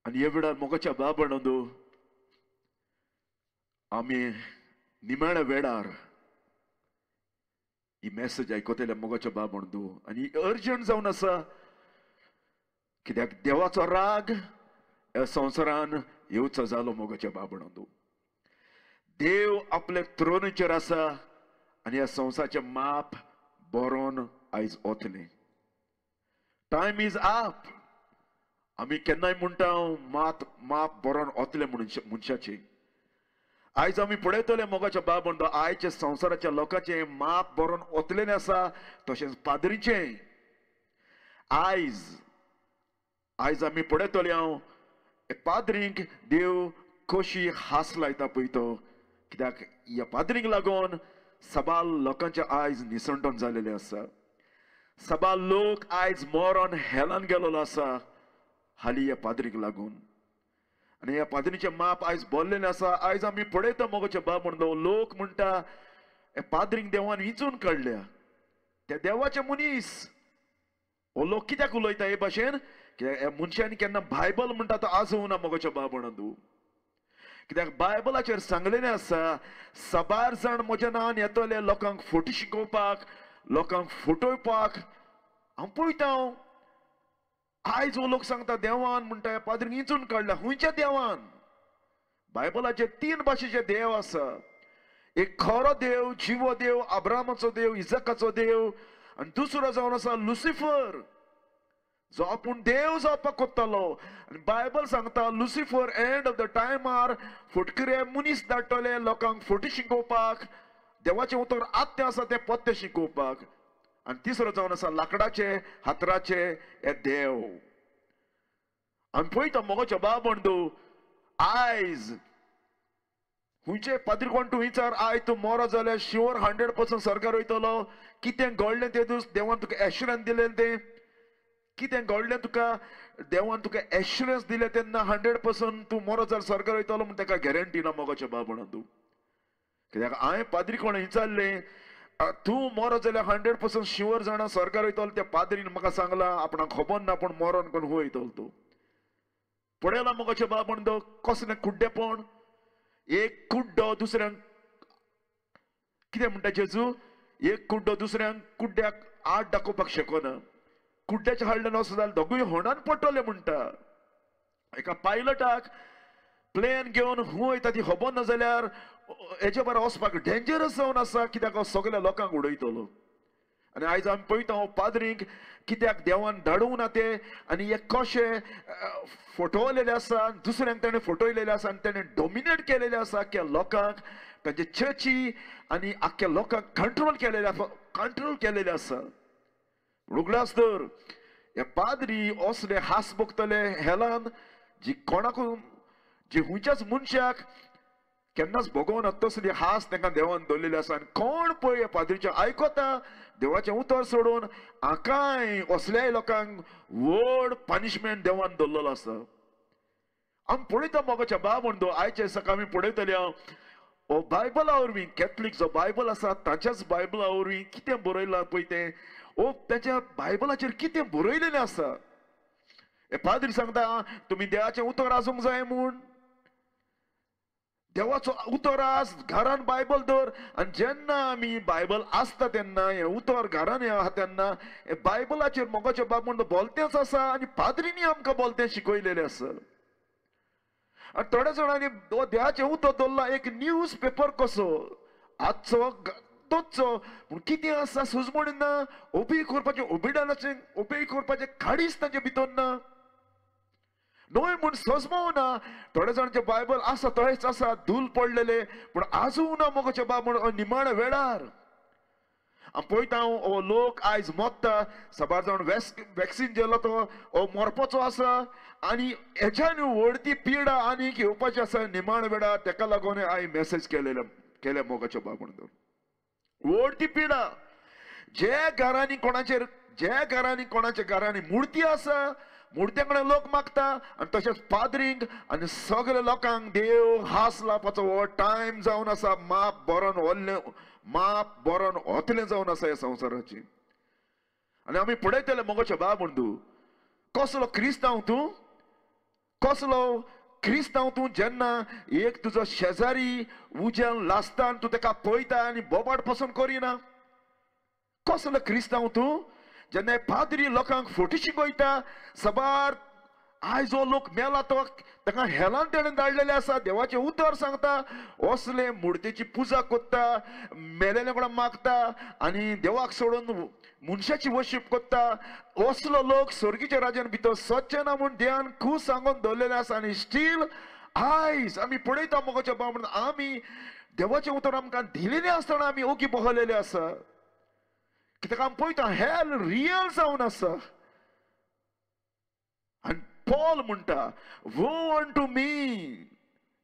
आनी हे वेळार मोगाच्या बाबणंदू आमी निमाण्या वेळार ही मेसेज आयकतले मोगाच्या बाबणंदू आनी अर्जंट जावन आसा कित्याक देवाचो राग ह्या संवसारान येवचो जालो मोगाच्या बाबणंदू देव आपल्या थ्रोनाचेर आसा आनी ह्या संवसाराचें माप बरोवन आयज वतलें टायम इज आप आमी केन्नाय म्हणटा माप बरोवन वतलें मनशाचें आयज आमी पळयतले मोगाच्या बाबणंदू आयच्या संवसाराच्या लोकांचें माप बरोवन वतलें आसा तशेंच पाद्रीचें आयज आमी पळयतले हांव पाद्रींक देव कशी हास लायता पळय तो कित्याक ह्या पाद्रींक लागून सबाल लोकांचे आयज निसंटोन जालेले आसा सबाल लोक आयज मोरोन हेलान गेलोलो आसा हाली ह्या पाद्रीक लागून आनी ह्या पाद्रीचें माप आयज बोल्लेलें आसा आयज आमी पळयता मोगाचें बाबणंदू लोक म्हणटा हे पाद्रींक देवान विंचून काडल्या त्या देवाचे मनीस हो लोक कित्याक उलयता हे भाशेन ह्या मनशांनी केन्ना बायबल म्हणटा तो आजूं ना मोगाच्या बाबणंदू कित्याक बायबलाचेर सांगलेलें आसा सबार जाण म्हज्या नांवान येतले लोकांक फोटो शिकोवपाक लोकांक फटोवपाक हांव पळयता आयज हो लोक सांगता देवान म्हणटा ह्या पाद्रीक विंचून काडल्या खंयच्या देवान बायबलाचे 3 भाशेचे देव आसा एक खरो देव जिवो देव अब्रामाचो देव इजाकाचो देव आनी दुसरो जावन आसा लुसिफर जो आपूण देव जावपाक कोत्तालो आनी बायबल सांगता लुसिफर एंड ऑफ द टायमार फटकरे मनीस धाडटले लोकांक फोटो शिकोवपाक देवाचें उतर आत्तें आसा तें पत्तें शिकोवपाक आनी तिसरो जावन आसा लाकडाचे हातराचे हे देव आमी पळयता मोगाच्या बाबणंदू आयज खंयचे पाद्री कोण तूं विचार आयज तूं मरो जाल्यार शुअर 100% सरकार वयतलो कितें घडलें तें दीस देवान तुका एश्युरन्स दिलें तें कितें घडलें तुका देवान तुका एश्युरन्स दिलें तेन्ना 100% तूं मरो जाल्यार सरकार वयतलो म्हण ताका गॅरंटी ना मोगाच्या बाबणंदू कित्याक हांवें पाद्री कोण विचारलें तूं मरो जाल्यार 100% शुअर जाणा सरकार वयतलो त्या पाद्रीन म्हाका सांगलां आपणाक खबर ना पूण मरोन कोण हूं वयतलो तूं पळयलां मोगाच्या बाबणंदू कसलें कुड्डेपण एक कुड्डो दुसऱ्यांक कितें म्हणटा जेजू एक कुड्डो दुसऱ्यांक कुड्ड्याक आड दाखोवपाक शकना कुड्ड्याच्या हाडल्यान वचत जाल्यार दोगूय होंडान पडटले म्हणटा एका पायलटाक प्लेन घेवन हूं वयता ती खबर ना जाल्यार हेचे बरें वचपाक डेंजरस जावन आसा कित्याक हो सगळ्या लोकांक उडयतलो आनी आयज आमी पळयता हो पाद्रींक कित्याक देवान धाडूंक ना ते आनी हे कशे फटोवलेले आसा दुसऱ्यांक ताणें फटयलेले आसा आनी ताणें डॉमिनेट केलेले आसा की लोकांक तांचे चर्ची आनी आख्ख्या लोकांक कंट्रोल केलेले आसा उगडास तर हे पाद्री असले हास भोगतले हेलान जी कोणाकून जी खंयच्याच मनशाक केन्नाच भोगोवन तसली हास तांकां देवान दवरलेली आसा आनी कोण पळय ह्या पाद्रीचें आयकता देवाचें उतर सोडून हाकाय असल्याय लोकांक व्हड पनिशमेंट देवान दवरलेलो आसा आमी पळयता मोगाच्या बाबणंदू आयचे सकाळ आमी पळयतले हो बायबला वरवीं कॅथलीक जो बायबल आसा ताच्याच बायबला वरवीं कितें बरयलां पळय तें ओ ताच्या बायबलाचेर कितें बरयलेलें आसा हे पाद्री सांगता तुमी देवाचें उतर आसूंक जाय म्हूण देवाचो उतर आस घरान बायबल दवर आनी जेन्ना आमी बायबल आसता तेन्ना हें उतर घरान आहा तेन्ना हे बायबलाचेर मोगाचें बाबणंदू बोलतेंच आसा आनी पाद्रींनी आमकां बोलतें शिकयलेलें आसा आनी थोड्या जाणांनी देवाचें उतर दवरलां एक न्यूज पेपर कसो आजचो तोचो पूण कितें आसा सुजमण ना ओबी करपाचें ओबिडनाचें ओबे करपाचें काडीच ताचे भितर ना न्हय म्हूण सजमाव ना थोड्या जाणांचे बायबल आसा थंयच आसा धूल पडलेले पूण आजूं ना मोगाच्या बाबण निमाण्या वेळार पळयता हो लोक आयज मरता सबार जावन वॅक्सिन जेलो तो हो मरपाचो आसा आनी हेच्यान व्हडती पिडा आनीक येवपाची आसा निमाण्या वेळार तेका लागून हांवें मेसेज केल्या मोगाच्या बाबणंदू व्हडती पिडा जे घरांनी कोणाच्या घरांनी मुर्ती आसा मुर्त्या कडेन लोक मागता आनी तशेंच पाद्रींक आनी सगळ्या लोकांक देव हास लावपाचो हो टायम जावन आसा माप बरोवन वतलें जावन आसा ह्या संवसाराची आनी आमी पळयतले मोगाच्या बाबणंदू कसलो क्रिस्तांव तूं? कसलो क्रिस्तांव तूं जेन्ना एक तुजो शेजारी उज्यान लासता आनी तूं ताका पळयता आनी बोबाड पसंद करिना? कसलो क्रिस्तांव तूं जेन्ना पाद्री लोकांक फोटी शिकयता? सबार आयज हो लोक मेला तो ताका हेलान तेणें धाडलेले आसा, देवाचें उतर सांगता, असले मुर्तेची पुजा कोत्ता, मेलेले कोणा मागता आनी देवाक सोडून मनशाची वर्शीप कोत्ता, असलो लोक स्वर्गीच्या राज्यान भितर सच्चे ना म्हूण देवान खूब सांगून दवरलेले आसा. आनी स्टील आयज आमी पळयता मोगाच्या बाबतींत आमी देवाचें उतर आमकां दिलेलें आसतना आमी ओगी बहलेले आसा. कित्याक आमी पळयता हेल रियल जावन आसा. आनी पॉल म्हणटा, woe unto me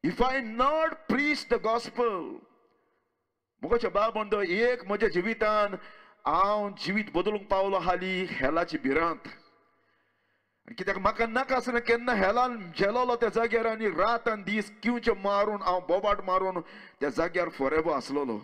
if I not preach the gospel. मोगाच्या बाबंदो एक म्हज्या जिवितान हांव जिवीत बदलूंक पावलो हाली हेलाची भिरांत. कित्याक म्हाका नाका आसलें केन्ना हेलान जेलोलो त्या जाग्यार आनी रात आनी दीस किंवचे मारून हांव बोबाट मारून त्या जाग्यार फॉरएवर आसलोलो.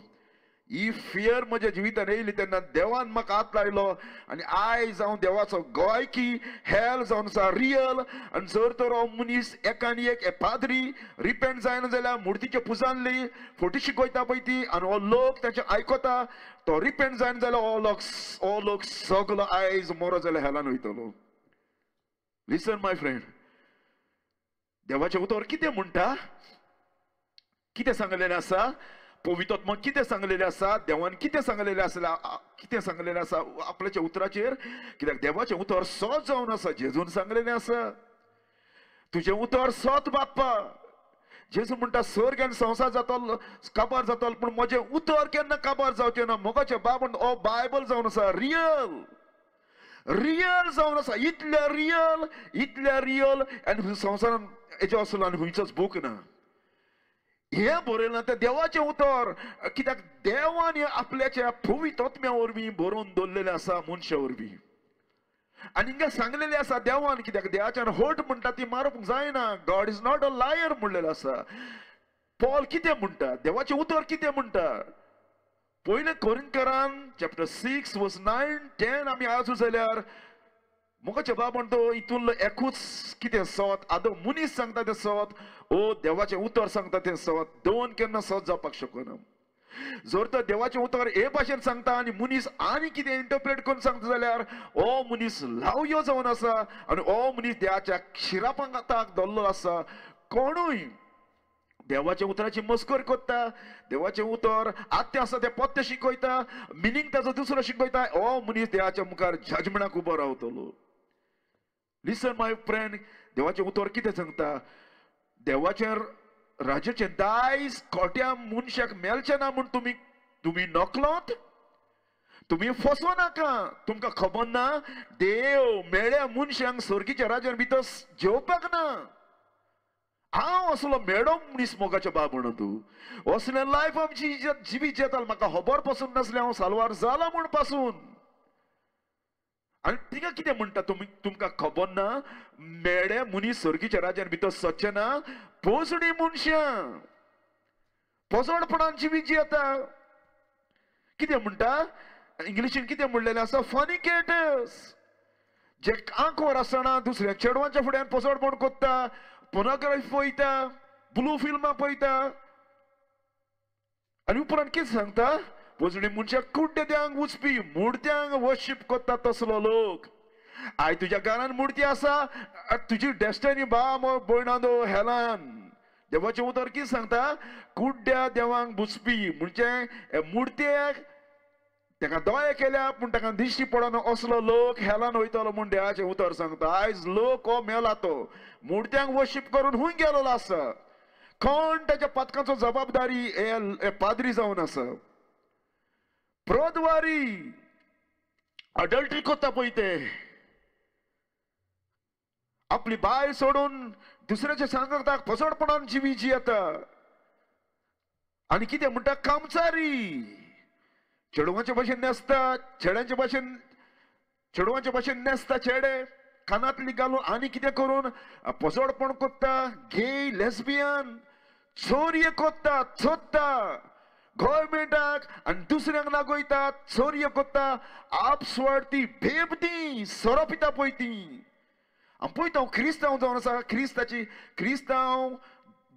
ही फियर म्हज्या जिवितान येयली तेन्ना देवान म्हाका हात लायलो आनी आयज हांव देवाचो गोंयकी हेल जावन आसा रियल. आनी जर तर हो मनीस एकानी एक पाद्री रिपेंट जायना जाल्यार मुर्तीच्या पुजांतली फोटी शिकयता पळय ती आनी हो लोक ताचें आयकता, तो रिपेंट जायना जाल्यार हो लोक सगलो आयज मरो जाल्यार हेलान वयतलो. लिसन माय फ्रेंड, देवाचें उतर कितें म्हणटा? कितें सांगलेलें आसा? पवित्रात्मा कितें सांगलेलें आसा? देवान कितें सांगलेलें आसा? कितें सांगलेलें आसा आपल्याच्या उतराचेर? कित्याक देवाचें उतर सोत जावन आसा. जेजून सांगलेलें आसा, तुजें उतर सोत बाप्पा. जेजू म्हणटा स्वर्ग आनी संवसार जातलो काबार जातलो पूण म्हजें उतर केन्ना काबार जावचें ना. मोगाचें बाबन हो बायबल जावन आसा रियल, रियल जावन आसा. इतल्या रियल आनी संवसारान हेजे असलो आनी खंयचोच बूक ना. हे बरयलां तें देवाचें उतर. कित्याक देवान आपल्याच्या पवित्र आत्म्या वरवीं बरोवन दवरलेलें आसा मनशा वरवीं. आनी हिंगा सांगलेलें आसा देवान, कित्याक देवाच्यान हट म्हणटा ती मारूंक जायना. God is not a liar म्हणलेलें आसा. पॉल कितें म्हणटा? देवाचें उतर कितें म्हणटा? पयले कोरिंथरान चॅप्टर 6 वर्स 9, 10 आमी आजू जाल्यार मोगाच्या बाबन तो हितून एकूच कितें सोत आदो मनीस सांगता तें सोत, ओ देवाचें उतर सांगता तें सोत, दोन केन्ना सोत जावपाक शकना. जर तर देवाचें उतर हे भाशेन सांगता आनी मनीस आनी कितें इंटरप्रेट करून सांगता जाल्यार हो मनीस लावयो जावन आसा आनी हो मनीस देवाच्या शिरापांताक धरलो आसा. कोणूय देवाच्या उतराची मस्कर करता, देवाचें उतर आत्ते आसा तें पत्ते शिकयता, मिनींग ताचो दुसरो शिकयता, हो मनीस देवाच्या मुखार जजमेंटाक उबो रावतलो. लिसन माय फ्रेंड, देवाचें उतर कितें सांगता? देवाचें राज्याचें दायज खोट्या मनशाक मेलचें ना म्हूण तुमी नकलोत, तुमी फसो नाका. तुमकां खबर ना देव मेळ्या मनशांक स्वर्गीच्या राज्यान भितर जेवपाक ना. हांव असलो मेडो मनीस मोगाच्या बाबण तूं असलें लायफ आमची जिवीत जेताल म्हाका खबर पासून नासलें. हांव सालवार जाला म्हूण पासून. आनी तिका कितें म्हणटा? तुमकां खबर ना मेडे मनीस स्वर्गीच्या राज्यान भितर सच्चे ना. पोसडी मनशां पोसडपणान जिवीत जेता. कितें म्हणटा? इंग्लिशीन कितें म्हणलेलें आसा? फॉर्निकेटर्स, जे आंखवर आसतना दुसऱ्या चेडवांच्या फुड्यान पोसडपण कोत्ता, पोर्नोग्राफी पळयता, ब्लू फिल्मां पळयता. आनी उपरांत कितें सांगता? पोसडी मनशाक कुड्डे देवांक वचपी मुर्त्यांक वर्शीप कोत्ता तसलो लोक. आय तुज्या घरान मुर्ती आसा, तुजी डेस्टिनी भयणांदो हेलान. देवाचें उतर कितें सांगता? कुड्ड्या देवांक बुजपी म्हणजे मुर्तेक ताका दोळे केल्या पूण ताका दिश्टी पडना असलो लोक हेलान वयतलो म्हूण देवाचें उतर सांगता. आयज लोक हो मेला तो मुर्त्यांक वर्शीप करून खूंय गेलोलो आसा. कोण ताच्या पथकाचो जबाबदारी हे पाद्री जावन आसा. प्रदवारी अडल्ट्री कोत्ता पळय ते, आपली बायल सोडून दुसऱ्याच्या सांगताक फसडपणान जिवी जियेता. आनी कितें म्हणटा? कामचारी चेडवांच्या भाशेन नेसता, चेडवांच्या भाशेन नेसता चेडे, कानांतली घालून आनी कितें करून फसडपण कोत्ता. गे लेस्बियन चोरये कोत्ता, चोरता गव्हर्मेंटाक आनी दुसऱ्यांक नागयता, चोरये कोत्ता. आपस्वार्थी बेबदी सोरो पिता पळय ती. आमी पळयता क्रिस्तांव जावन आसा क्रिस्तांव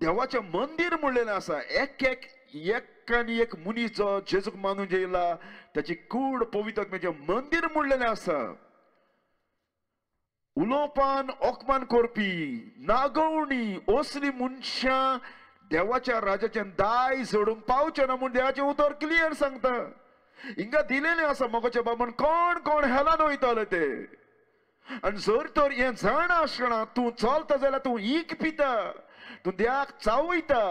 देवाचें मंदिर म्हणलेलें आसा. एक आनी एक मनीस जो जेजूक मानून येयला त्याची कूड पवित्र आत्म्याचें मंदिर म्हणलेलें आसा. उलोवपान ओकमान करपी नागवणी असली मनशां देवाच्या राजाचें दाय सोडूंक पावचे ना म्हूण देवाचें उतर क्लियर सांगता. हिंगा दिलेलें आसा मोगाच्या बाबान कोण कोण हेलान वयताले ते. आनी जर तर हें जाणा आसतना तूं चलता जाल्यार तूं ईक पिता, तूं देवाक चावयता.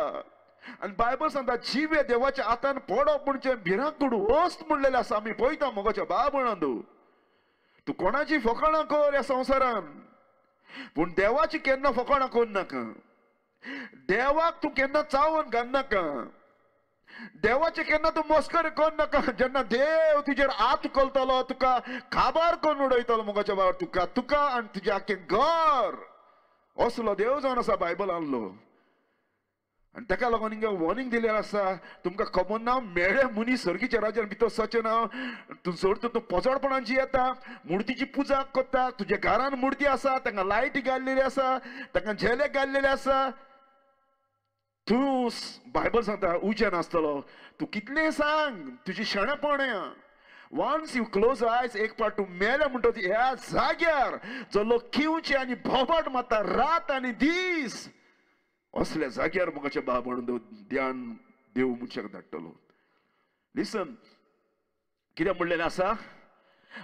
आनी बायबल सांगता जिवे देवाच्या हातान पडप म्हणजे भिरांकूड वस्त म्हणलेलें आसा. आमी पळयता मोगाच्या बाबणांदू तूं कोणाची फकाणां कर ह्या संवसारान, पूण देवाची केन्ना फकाणां करनाका. देवाक तूं केन्ना चावन घालनाका. देवाचे केन्ना तूं मस्करी करनाका. जेन्ना देव तुजेर हात उखलतलो तुका काबार करून उडयतलो मोगाच्या बाबा तुका आनी तुजें आख्खें घर. असलो देव जावन आसा बायबलांतलो. आनी ताका लागून हिंगा वॉर्निंग दिलेलें आसा. तुमकां खबर ना मेळे मनीस सर्गीच्या राज्यान भितर सचना. तूं जर तूं पोजडपणान जियेता, मुर्तीची पुजा करता, तुज्या घरान मुर्ती आसा, तांकां लायटी घाल्लेली आसा, तांकां झेले घाल्लेले आसा, तूं बायबल सांगता उजेन आसतलो. तूं कितलें सांग तुजी शाणेपणां. वन्स यू क्लोज आयज एक पाट तूं मेले म्हणटा ह्या जाग्यार जो लोक किवचे आनी भोबट मारता रात आनी दीस, असल्या जाग्यार मोगाच्या बाबण ध्यान देव मनशाक धाडटलो. लिसन कितें म्हणलेलें आसा.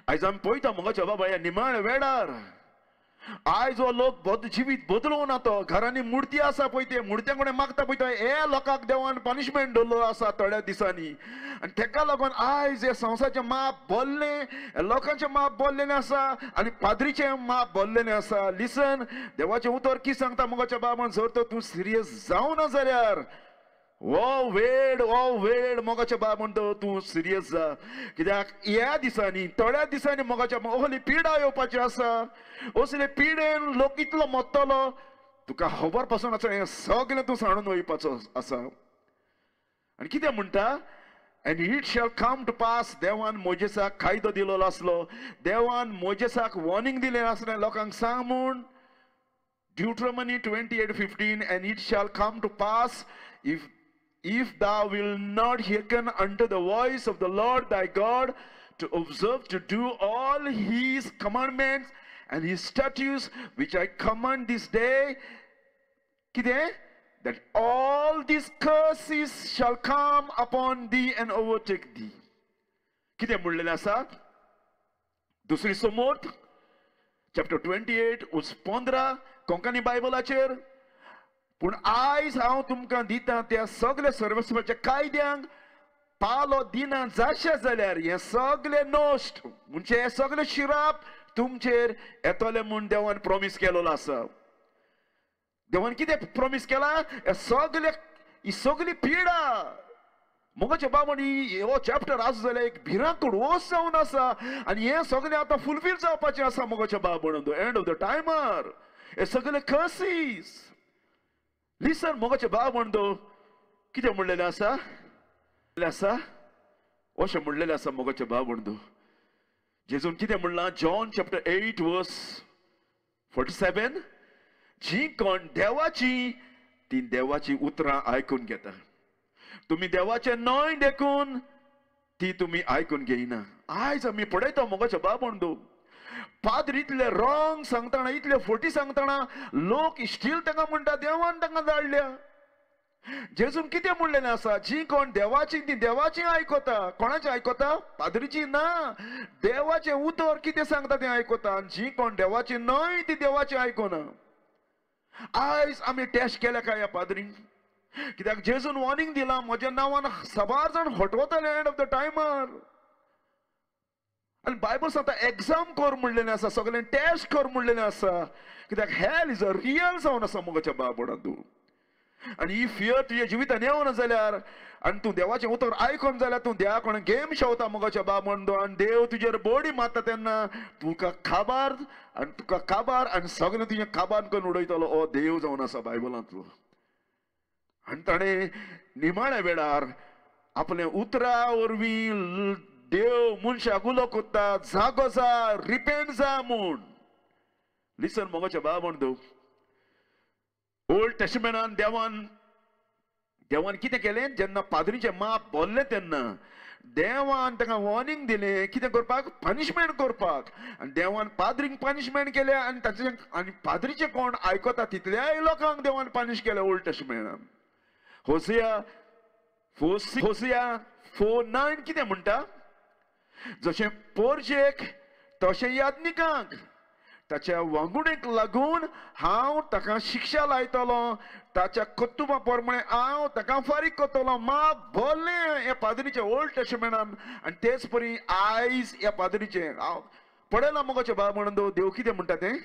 आयज आमी पळयता मोगाच्या बाबा ह्या निमाण्या वेळार आयज हो लोक जिवीत बदलून आतो. घरांनी मुर्ती आसा पळय ते मुर्त्या कडेन मागता पळय ते हे लोकांक देवान पनिशमेंट दवरलो आसा थोड्या दिसांनी. आनी ताका लागून आयज हे संवसाराचें माप बोल्लें, लोकांचें माप बोल्लेलें आसा आनी पाद्रीचें माप बोल्लेलें आसा. लिसन देवाचें उतर कितें सांगता मोगाच्या बाबान. जर तर तूं सिरियस जावना जाल्यार हो वेळ मोगाच्या बाबान तूं सिरियस जा. कित्याक ह्या दिसांनी थोड्या दिसांनी मोगाच्या असली पिडा येवपाची आसा. असले पिडेन लोक इतलो मोत्तलो तुका खबर पासून आसा. हें सगळें तूं सांडून वयपाचो आसा. आनी कितें म्हणटा. And it shall come to pass. देवान मोजेसाक कायदो दिलेलो आसलो. देवान मोजेसाक वॉर्निंग दिलें आसलें लोकांक सांग म्हूण. Deuteronomy 28:15 and it shall come to pass if thou wilt not hearken unto the voice of the Lord thy God to observe to do all his commandments and his statutes which I command this day, that all these curses shall come upon thee and overtake thee. कितें म्हणलेलें आसा. दुसरी समोर chapter 28 verse 15 Konkani बायबलाचेर. पूण आयज हांव तुमकां दिता त्या सगळ्या सर्वस्वाच्या कायद्यांक पालो दिना जाशें जाल्यार हे सगळे नश्ट म्हणजे हे सगळे शिराप तुमचेर येतले म्हूण देवान प्रॉमिस केलेलो आसा. देवान कितें प्रॉमिस केला. ही सगळी पिडा मोगाच्या बाबान हो चॅप्टर आसा जाल्यार एक भिरांकूड वस्त जावन आसा. आनी हे सगळें आतां फुलफील जावपाचें आसा मोगाच्या बाबान. एंड ऑफ द टायमार हे सगळे कर्सीस. लिसन मोगाच्या बाबान कितें म्हणलेलें आसा. अशें म्हणलेलें आसा मोगाच्या बाबान. जेजून कितें म्हणलां. जॉन चॅप्टर 8 वर्स 47 जी कोण देवाची ती देवाची उतरां आयकून घेता. तुम्ही देवाचें न्हय देखून ती तुम्ही आयकून घेयना. आयज आमी पळयता मोगाच्या बाबान पाद्र इतले रॉंग सांगतना इतले फोटी सांगतना लोक स्टील तांकां म्हणटा देवान तांकां धाडल्या. जेजून कितें म्हणलेलें आसा. जी कोण देवाची ती देवाची आयकता. कोणाची आयकता. पाद्रीची ना. देवाचें उतर कितें सांगता तें आयकता. जी कोण देवाची न्हय ती देवाची आयकना. आयज आमी टेस्ट केल्या काय ह्या पाद्रींक. कित्याक जेजून वॉर्निंग दिला म्हज्या नांवान साबार जाण हटवतले एंड ऑफ द टायमार. आनी बायबल सांगता एग्जाम कर म्हणलेलें आसा. सगळें टेस्ट कर म्हणलेलें आसा. कित्याक हेल इज अ रियल जावन आसा मोगाच्या बाबडांतू. आनी ही फियर तुज्या जिवितान येवना जाल्यार आनी तूं देवाचें उतर आयकून जाल्यार तूं देवा कोण गेम शेवता मोगाच्या बाबडो. आनी देव तुजेर बडी मारता तेन्ना तुका काबार आनी सगळें तुजें काबार करून उडयतलो हो देव जावन आसा बायबलांतलो. आनी ताणें निमाण्या वेळार आपल्या उतरा वरवीं देव मनशाक उलो कोत्ता जागो जा रिपेंट जा म्हूण. लिसन मोगाचे बाब म्हणतो ओल्ड टेस्टमेंटान देवान कितें केलें जेन्ना पाद्रीचे माप बोल्ले तेन्ना देवान ताका वॉर्निंग दिलें कितें करपाक पनिशमेंट करपाक आनी देवान पाद्रींक पनिशमेंट केलें आनी ताचे आनी पाद्रीचे कोण आयकता तितल्याय लोकांक देवान पनिश केलें ओल्ड टेस्टमेंटान होसिया 4:9 कितें म्हणटा जशें पोरजेक तशें याज्ञिकांक ताच्या वांगुडेक लागून हांव ताका शिक्षा लायतलो ताच्या कर्तुबा प्रमाणे हांव ताका फारीक करतलो माप बोल्लें हे पाद्रीचे ओल्ड टेस्टमेंटान आनी तेच परी आयज ह्या पाद्रीचे हांव पळयलां मोगाचे बाब म्हणून देव कितें म्हणटा तें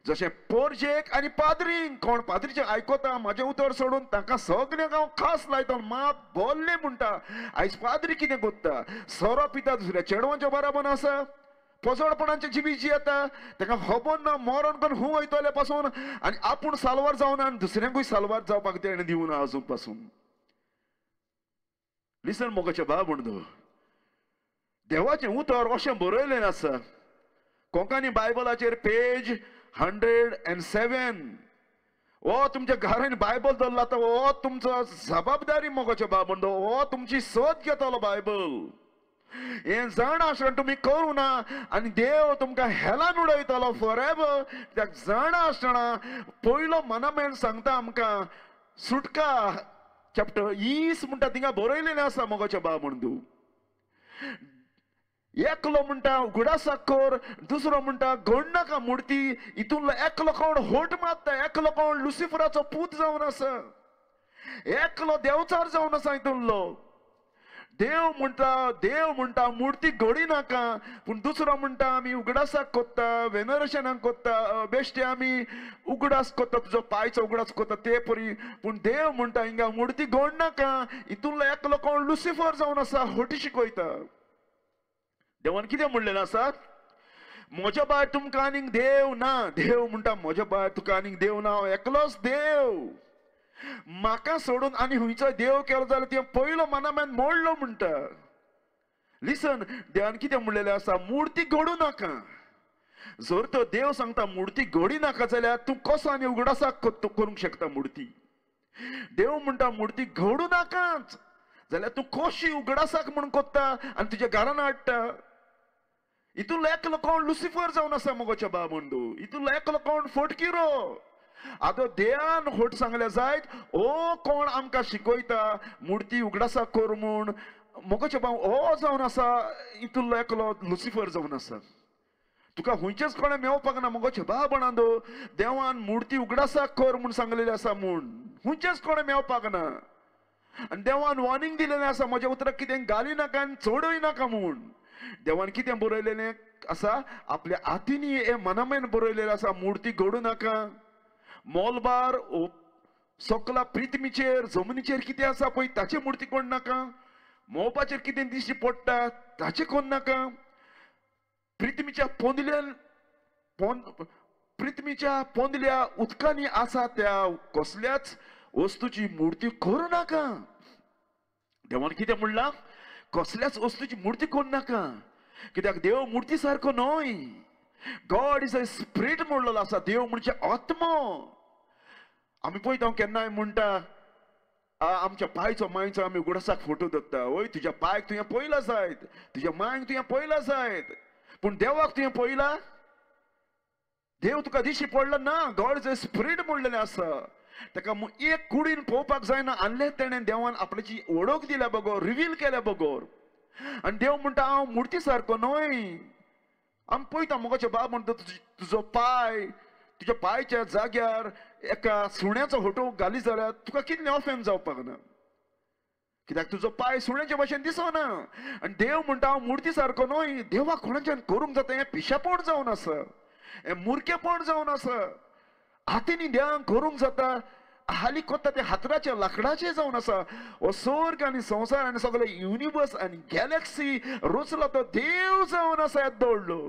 जशें पोरजेक आनी पाद्रींक कोण पाद्रीचे आयकता म्हाजें उतर सोडून ताका सगळ्यांक हांव खास लायतलो माप बोल्लें म्हणटा आयज पाद्री कितें करता सोरो पिता दुसऱ्या चेडवांच्या बराबर आसा पोसडपणांचे जिवी जी येता ताका खबर ना मरण करून हूं वयतले पासून आनी आपूण सालवार जावना आनी दुसऱ्यांकूय सालवार जावपाक तेणें दिवना अजून पासून लिसन मोगाचे बाब म्हणून देवाचें उतर अशें बरयलें आसा कोंकणी बायबलाचेर पेज 107 हो तुमच्या घरांत बायबल धरला तर हो तुमचो जबाबदारी मोगाचे बाब म्हणून हो तुमची सोद घेतलो बायबल हे जाण आसतना तुम्ही करू ना आनी देव तुमकां हेलान उडयतलो फॉरएवर कित्याक जाण आसतना पयलो मनामेन सांगता आमकां सुटका चॅप्टर 20 म्हणटा थिंगा बरयलेलें आसा मोगाचे बाब म्हणून एकलो म्हणटा उगडासाक कर दुसरो म्हणटा घडनाका मूर्ती हितूंतलो एकलो कोण होट मारता एकलो कोण लुसिफराचो पूत जावन आसा एकलो देवचार जावन आसा हितूंतलो देव म्हणटा मूर्ती घडी नाका पूण दुसरो म्हणटा आमी उगडासाक कोत्ता वेनरेशनाक कोत्ता बेश्टे आमी उगडास कोत्ता तुजो पांयचो उगडास कोत्ता ते परी पूण देव म्हणटा हिंगा मूर्ती घड नाका हितूंतलो एकलो कोण लुसिफर जावन आसा होटी शिकयता देवान कितें म्हणलेलें आसा म्हज्या भायर तुमकां आनीक देव ना देव म्हणटा म्हज्या भायर तुका आनीक देव ना हांव एकलोच देव म्हाका सोडून आनी खंयचो देव केलो जाल्यार ते पयलो मनामेन मोडलो म्हणटा लिसन देवान कितें म्हणलेलें आसा मूर्ती घडू नाका जर तो देव सांगता मूर्ती घडी नाका जाल्यार तूं कसो आनी उगडासाक करूंक शकता मूर्ती देव म्हणटा मूर्ती घडू नाकाच जाल्यार तूं कशी उगडासाक म्हूण कोत्ता आनी तुज्या घरान हाडटा हितूंतलो एकलो कोण लुसिफर जावन आसा मोगाच्या बाब म्हणू हितूंतलो एकलो कोण फटकिरो आतां देवान होट सांगले जायत ओ कोण आमकां शिकयता मूर्ती उगडासाक कर म्हूण मोगाचे बाब हो जावन आसा हितूंतलो एकलो लुसिफर जावन आसा तुका खंयचेच कोणें मेवपाक ना मोगाचे बाब म्हणा देवान मूर्ती उगडासाक कर म्हूण सांगलेलें आसा म्हूण खंयचेच कोणें मेवपाक ना आनी देवान वॉर्निंग दिलेलें आसा म्हज्या उतराक कितें घाली नाका आनी चडय नाका म्हूण देवान कितें बरयलेलें आसा आपल्या हातींनी हे मनामेन बरयलेलें आसा मूर्ती घडू नाका मोलबार सकला प्रिथ्वीचेर जमनीचेर कितें आसा पळय ताचे मूर्ती कोण नाका मोवपाचेर कितें दिश्टी पडटा ताचे कोण नाका प्रिथ्वीच्या पोंदल्या उदकांनी आसा त्या कसल्याच वस्तूची मूर्ती करूं नाका देवान कितें म्हणलां कसल्याच वस्तूची मूर्ती करूं नाका कित्याक देव मूर्ती सारको न्हय गॉड इज अ स्पिरीट म्हणलेलो आसा देव म्हणजे आत्मा आमी पळयता केन्नाय म्हणटा आमच्या पांयचो मांयचो आमी उगडासाक फोटो दत्ता ओय तुज्या पांयक तुवें पळयला जायत तुज्या मांयक तुवें पळयला जायत पूण देवाक तुवें पळयला देव तुका दिश्टी पडला ना गॉड इज अ स्पिरीट म्हणलेलें आसा ताका एक कुडीन पळोवपाक जायना आनलें तेणें देवान आपल्याची वळख दिल्या बगोर रिवील केल्या बगोर आनी देव म्हणटा हांव मुर्ती सारको न्हय आमी पळयता मोगाचे बाब म्हणटा तुजो पांय तुज्या पांयच्या जाग्यार एका सुण्याचो फोटो घाली जाल्यार तुका कितलें ऑफेन्स जावपाक ना कित्याक तुजो पांय सुण्याचे भशेन दिसना आनी देव म्हणटा हांव मुर्ती सारको न्हय देवाक कोणाच्यान करूंक जाता हें पिशेपण जावन आसा हें मुर्खेपण जावन आसा हातींनी देवाक करूंक जाता हाली कोत्ता ते हातराचे लाकडाचे जावन आसा हो स्वर्ग आनी संवसार आनी सगळे युनिवर्स आनी गॅलेक्सी रचला तो देव जावन आसा येदोळ्ळो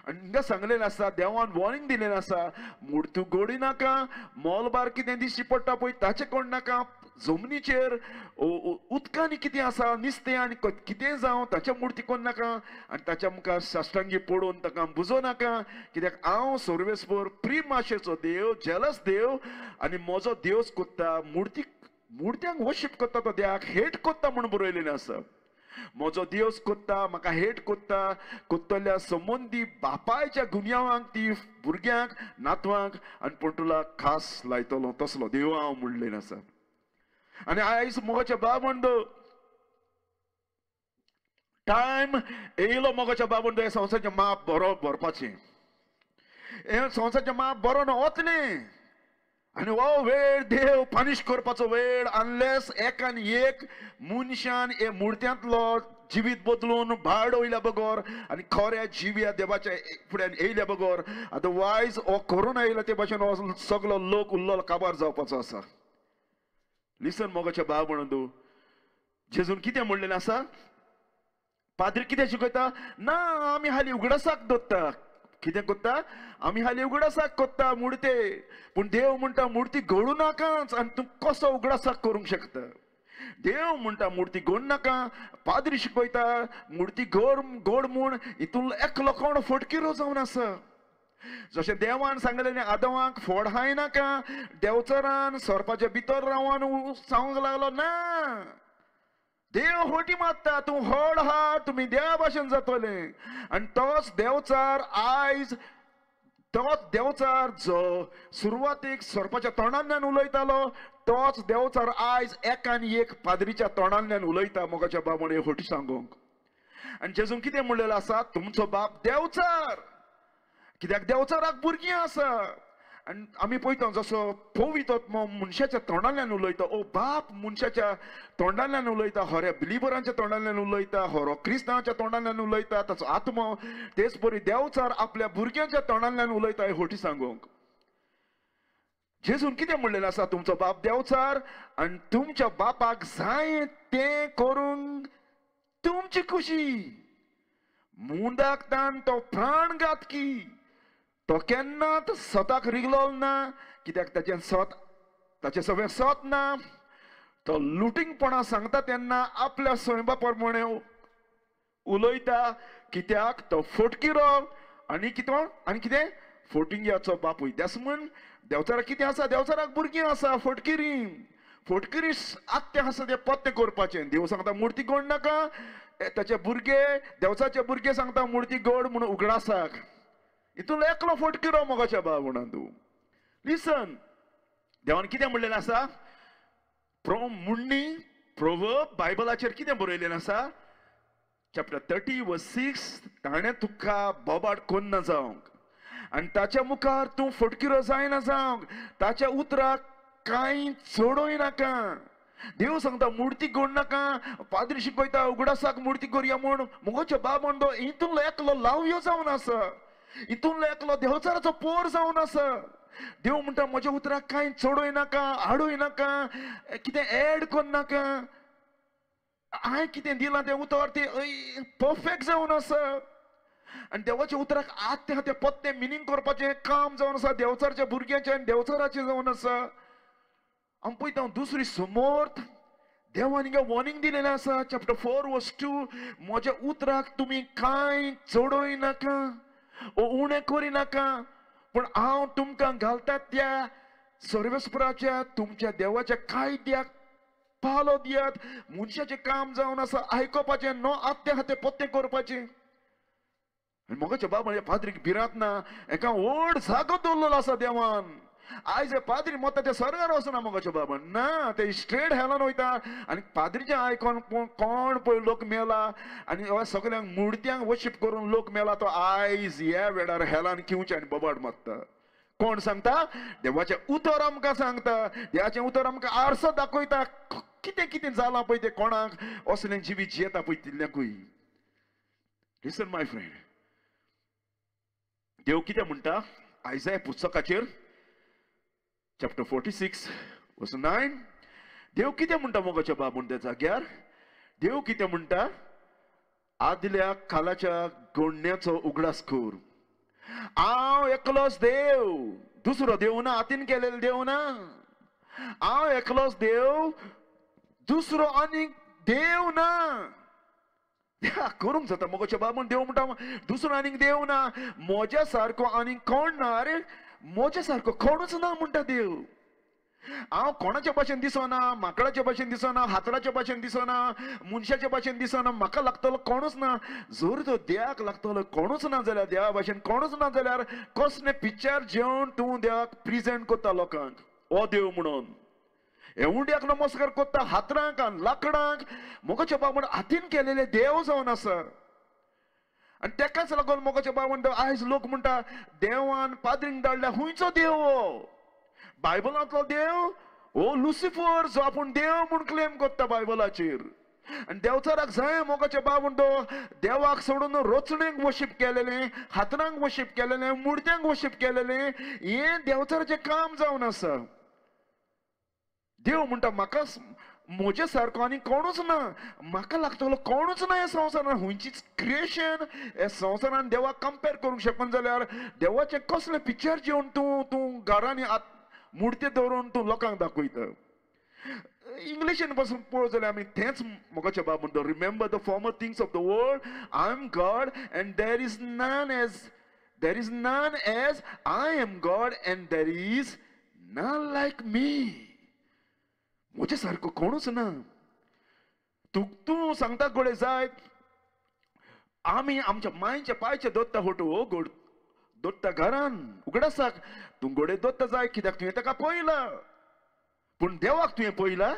आनी हिंगा सांगलेलें आसा देवान वॉर्निंग दिलेलें आसा मूर्ती घडी नाका मोलबार कितें दिश्टी पडटा पळय ताचें कोण नाका जमनीचेर उदकांनी कितें आसा निस्तें आनी कितें जावं ताच्या मूर्ती कोण नाका आनी ताच्या मुखार साश्टांगी पडून ताका बुजो नाका कित्याक हांव सर्वेस्पर प्रेम आशेचो देव जेलस देव आनी म्हजो देव कोत्ता मुर्त्यांक वर्शीप कोत्ता तो देवाक हेट कोत्ता म्हणून बरयलेलें आसा म्हजो देव कोत्ता म्हाका हेट कोत्ता कोत्तल्या संबंदी बापायच्या गुन्यांवांक ती भुरग्यांक नातवांक आनी पंटुलाक खास लायतलो तसलो देव हांव म्हणलें आसा आनी आयज मोगाच्या बाबंदो टायम येयलो मोगाच्या बाबंदो हे संवसाराचें माप बरो भरपाचें हे संवसाराचें माप बरो वतलें आनी हो वेळ देव पनिश करपाचो वेळ अनलेस एकान एक मनशान हे मुर्त्यांतलो जिवीत बदलून भाड वयल्या बगर आनी खऱ्या जिव्या देवाच्या फुड्यान येयल्या बगर अदरवायज हो कोरोना येयला ते भाशेन हो सगळो लोक उरलो काबार जावपाचो आसा लिसन मोगाच्या भाव म्हणून जेजून कितें म्हणलेलें आसा पाद्री कितें शिकयता ना आमी हालीं उगडासाक दवरता कितें कोत्ता आमी हालीं उगडासाक कोत्ता मुर्ते पूण देव म्हणटा मुर्ती घडू नाकाच आनी तूं कसो उगडासाक करूंक शकता देव म्हणटा मुर्ती घड नाका पाद्री शिकयता मुर्ती घड म्हूण हितून एकलो कोण फटकिरो जावन आसा जशें देवान सांगलेलें आदवांक फोड हाय नाका देवचरान सरपाच्या भितर रावन सांगूंक लागलो ना देव होटी मारता तूं व्हड हा तुमी देवा भाशेन जातले आनी तोच देवचार आयज तोच देवचार जो सुरवातेक सरपाच्या तोंडांतल्यान उलयतालो तोच देवचार आयज एकान एक पाद्रीच्या तोंडांतल्यान उलयता मोगाच्या बाबडे होटी सांगूंक आनी जेजून कितें म्हणलेलें आसा तुमचो बाप देवचार कित्याक देवचाराक भुरगीं आसा आनी आमी पळयता जसो पवित्र आत्मो मनशाच्या तोंडांतल्यान उलयता ओ बाप मनशाच्या तोंडांतल्यान उलयता खऱ्या बिलिबरांच्या तोंडांतल्यान उलयता खरो क्रिस्तांवाच्या तोंडांतल्यान उलयता ताचो आत्मो तेच परी देवचार आपल्या भुरग्यांच्या तोंडांतल्यान उलयता हे होटी सांगूंक जेजून कितें म्हणलेलें आसा तुमचो बाप देवचार आनी तुमच्या बापाक जाय तें करूंक तुमची खुशी मुंडाक ताण तो प्राण घातकी तो केन्नाच स्वताक रिगलो ना कित्याक ताचें सगळें स्वत ना तो लुटिंगपणां सांगता तेन्ना आपल्या स्वयंबा प्रमाणे उलयता कित्याक तो फटकिरो आनी कितें फटिंग्याचो बापूय त्यास म्हण देवचाराक कितें आसा देवचाराक भुरगीं आसा फटकिरी आत्ते आसा ते पत्ते करपाचें देव सांगता मुर्ती घड नाका ताचे भुरगे देवचाचे भुरगे सांगता मुर्ती घड म्हणून उगडासाक हितून एकलो फटकिरो मोगाच्या बाबणान तूं लिसन देवान कितें म्हणलेलें आसा प्रोवर्ब बायबलाचेर कितें बरयलेलें आसा चॅप्टर 30:6 ताणें तुका बोबाड कोन्ना जावंक आनी ताच्या मुखार तूं फटकिरो जायना जावंक ताच्या उतराक कांय चडोय नाका देव सांगता मुर्ती घड नाका पाद्री शिकयता उगडासाक मुर्ती करया म्हूण मोगाच्या बाबण तो हितून एकलो लावयो जावन आसा हितून एकलो देवचाराचो पोर जावन आसा देव म्हणटा म्हज्या उतराक कांय चडोय नाका हाडूय नाका कितें एड कोन्न नाका हांवें कितें दिलां तें उतर तें परफेक्ट जावन आसा आनी देवाच्या उतराक आत तें पत्ते मिनींग करपाचें काम जावन आसा देवचाराच्या भुरग्यांचें आनी देवचाराचें जावन आसा आमी पळयता दुसरी समोर्थ देवान हिंगा वॉर्निंग दिलेलें आसा चॅप्टर 4:2 म्हज्या उतराक तुमी कांय चडोय नाका उणें करी नाका पूण हांव तुमकां घालता त्या सर्वेस्पराच्या तुमच्या देवाच्या कायद्याक पालो दियात मनशाचें काम जावन आसा आयकोपाचें नो आत्ते हाते पत्ते करपाचें आनी मोगाच्या बाबा पाद्रीक भिरांत ना एका व्हड जागो दवरलेलो आसा देवान आयज हे पाद्री मोता ते सर्गार वचना मोगाच्या बाबा ना ते स्ट्रेट हेलान वयता आनी पाद्रीचें आयकोन कोण पळय लोक मेला आनी सगळ्यांक मुर्त्यांक वर्शीप करून लोक मेला तो आयज ह्या वेळार हेलान किवचे आनी बोबाड मारता कोण सांगता देवाचें उतर आमकां सांगता देवाचें उतर आमकां आरसो दाखयता कितें कितें जालां पळय तें कोणाक असलें जिवीत जियेता पळय तितल्याकूय लिसन माय फ्रेंड देव कितें म्हणटा आयजाया पुस्तकाचेर चॅप्टर 46:9 देव कितें म्हणटा मोगाच्या बाबून त्या जाग्यार देव कितें म्हणटा आदल्या कालाच्या घडण्याचो उगडास कर हांव एकलोच देव दुसरो देव ना हातीन केलेलो देव ना हांव एकलोच देव, दुसरो आनीक देव ना. करूंक जाता मोगाच्या बाबून देव म्हणटा दुसरो आनीक देव ना, म्हज्या सारको आनीक कोण ना. अरे म्हज्या सारको कोणूच ना म्हणटा देव. हांव कोणाच्या भाशेन दिसना, माकडाच्या भाशेन दिसना, हातराच्या भाशेन दिसना, मनशाच्या भाशेन दिसना. म्हाका लागतलो कोणूच ना. जर तो देवाक लागतलो कोणूच ना जाल्यार, देवा भाशेन कोणूच ना जाल्यार कसले पिक्चर जेवन तूं देवाक प्रिझेंट करता लोकांक हो देव म्हणून. हे उंड्याक नमस्कार करता हातरांक आनी लाकडांक. मोगाच्या बाबून हातीन केलेले देव जावन आसा. आनी तेकाच लागून मोगाच्या बाबून आयज लोक म्हणटा देवान पाद्रींक धाडल्या हुंयचो देव हो. बायबलांतलो देव हो लुसिफर, जो आपूण देव म्हूण क्लेम करता बायबलाचेर. आनी देवचाराक जाय मोगाच्या बाबून देवाक सोडून रोचणेक वर्शीप केलेले, हातरांक वर्शीप केलेले, मुर्त्यांक वर्शीप केलेले, हे देवचाराचें काम जावन आसा. देव म्हणटा म्हाका म्हजे सारको आनी कोणूच ना, म्हाका लागतलो कोणूच ना ह्या संवसारान. हुंयचीच क्रिएशन ह्या संवसारान देवाक कंपेर करूंक शकना जाल्यार देवाचें कसलें पिक्चर जेवन तूं घरांनी मुर्त्यो दवरून तूं लोकांक दाखयता. इंग्लिशीन पासून पळोवंक जाल्यार आमी तेंच मोगाच्या बाब म्हणटा, remember the former things of the world, I am God and there is none as I am God and there is none like me. म्हजे सारको कोणूच ना. तूं सांगता गोडे जाय, आमी आमच्या मायच्या पायचे दोत्ता फोटो हो गोड दोत्ता घरान उगडासाक. तूं गोडे दोत्ता जाय कित्याक तुवें ताका पळयला. पूण देवाक तुवें पळयला?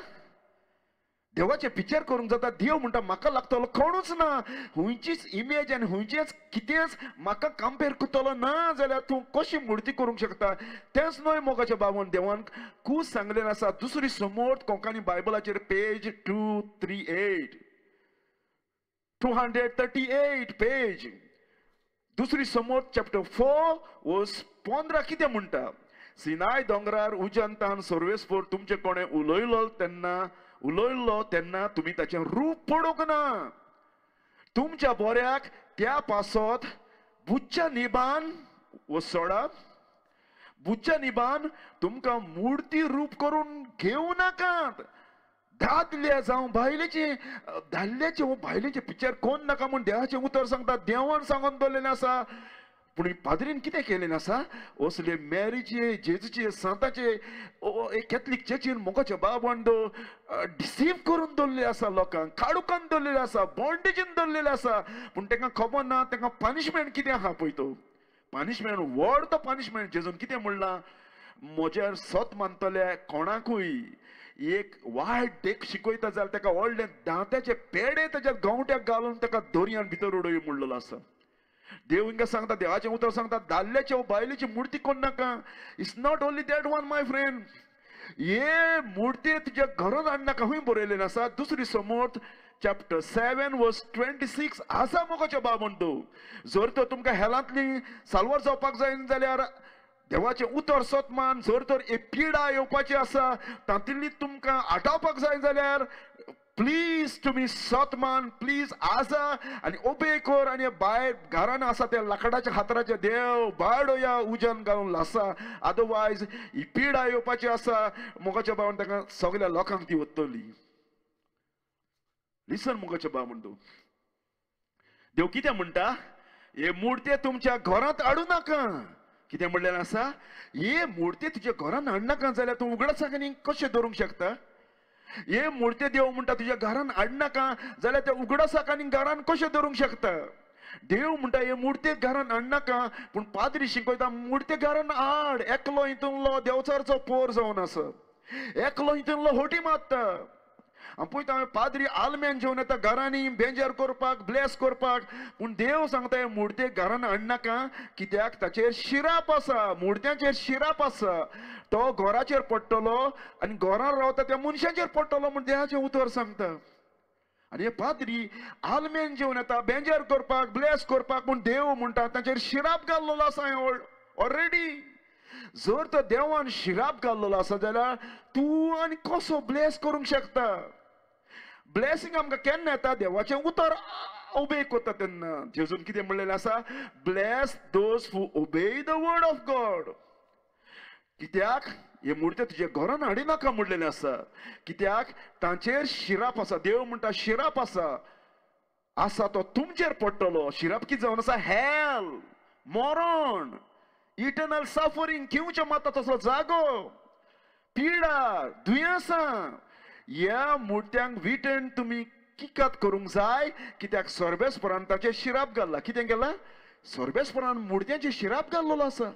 देवाचें पिक्चर करूंक जाता. देव म्हणटा म्हाका लागतलो कोणूच ना. हुंयचीच इमेज आनी हुंयचेंच कितेंच म्हाका कंपेर करतलो ना जाल्यार तूं कशी मुर्ती करूंक शकता? तेंच न्हय मोगाच्या बाबून देवान खूब सांगलेलें आसा. दुसरी समोर कोंकणी बायबलाचेर पेज 238 पेज. दुसरी समोर चॅप्टर 4 वर्स 15 कितें म्हणटा? सिनाय दोंगरार उजंतान सर्वेस्पर तुमचे कोणें उलयलो तेन्ना तुमी ताचें रूप पडोवंक ना. तुमच्या बोऱ्याक त्या पासत बुच्च्या निबान सोडा. बुच्च्या निबान तुमकां मुर्ती रूप करून घेवं नाकात. दादले जावं भायलेचे पिक्चर कोण नाका म्हूण देवाचें उतर सांगता. देवान सांगून दवरलेलें आसा. पूण पाद्रीन कितें केलेलें आसा? असले मॅरीचे, जेजूचे, सांताचे कॅथलीक चर्चीन मोगाच्या बाबान डिसीव करून दवरलेले आसा. लोकांक काडुकान दवरलेले आसा, बॉन्डेजीन दवरलेले आसा. पूण तांकां खबर ना तांकां पनिशमेंट कितें आहा पळय तो. पनिशमेंट व्हड तो पनिशमेंट. जेजून कितें म्हणलां? म्हज्यार सत मानतल्या कोणाकूय एक वायट देख शिकयता जाल्यार ताका व्हडले दांत्याचे पेडे ताच्या गांवट्याक घालून ताका दर्यान भितर उडय म्हणलेलो आसा. देव हिंगा सांगता, देवाचें उतर सांगता, दादल्याचे व बायलेची मुर्ती कोण नाका. It's not only that one my friend. हे मुर्ती तुज्या घरान हाड नाका हूंय बरयलेलें आसा. दुसरी समोर चॅप्टर 7 वर्स 26 आसा मोगाच्या बाबंतो. जर तर तुमकां हेलांतली साल्वार जावपाक जाय जाल्यार देवाचें उतर सतमान. जर तर एक पिडा येवपाची आसा तातूंतली तुमकां आटावपाक जाय जाल्यार प्लीज तुमी सतमान प्लीज आसा आनी ओबे कर. आनी भायर घरान आसा ते लाकडाच्या हातराचे देव बाडोया उजन घालून लासा. अदरवायज ही पिडा येवपाची आसा. मोगाच्या बाबान ताका सगळ्या लोकांक ती वतली. लिसन मोगाच्या बाबा म्हणतो, देव कितें म्हणटा? हे मुर्ते तुमच्या घरांत हाडूं नाका. कितें म्हणलेलें आसा? हे मुर्ते तुज्या घरान हाडनाका जाल्यार तूं उगडासाक आनी कशें दवरूंक शकता? हे मुर्ते देव म्हणटा तुज्या घरान हाडनाका जाल्यार ते उगडासाक आनी घरान कशें दवरूंक शकता? देव म्हणटा हे मुर्ते घरान हाडनाका. पूण पाद्री शिकयता मुर्ते घरान हाड. एकलो हितूनलो देवचारचो पोर जावन आसा. एकलो हितूनलो होटी मारता. पळयता हांवें पाद्री आलम्यान जेवन येता घरांनी बेंजार करपाक, ब्लेस करपाक. पूण देव सांगता हे मुर्ते घरान हाडनाका कित्याक ताचेर शिराप आसा. मुर्त्याचेर शिराप आसा. तो घराचेर पडटलो आनी घरान रावता त्या मनशाचेर पडटलो म्हूण देवाचें उतर सांगता. आनी हे पाद्री आलम्यान जेवन येता बेंजार करपाक, ब्लेस करपाक. पूण देव म्हणटा ताचेर शिराप घाल्लेलो आसा ऑलरेडी. जर तर देवान शिराप घाल्लेलो आसा जाल्यार तूं आनी कसो ब्लेस करूंक शकता? ब्लेसिंग आमकां केन्ना येता? देवाचें उतर ओबे करता तेन्ना. जेजून कितें म्हणलेलें आसा? Bless those who obey the word of God. कित्याक हे मुर्ते तुजे घरान हाडिनाका म्हणलेले आसा. कित्याक तांचेर शिराप आसा. देव म्हणटा शिराप आसा तो तुमचेर पडटलो. शिराप कितें जावन आसा? हेल, मरण, इटर्नल सफरिंग, किंवचे माता तसलो जागो, पिडा, दुयेंसां. ह्या मुर्त्यांक विटन तुमी किकात करूंक जाय. कित्याक सोर्बेस्परान ताचेर शिराप घाल्ला. कितें केला? सोर्बेस्परान मुर्त्यांचेर शिराप घाल्लेलो आसा.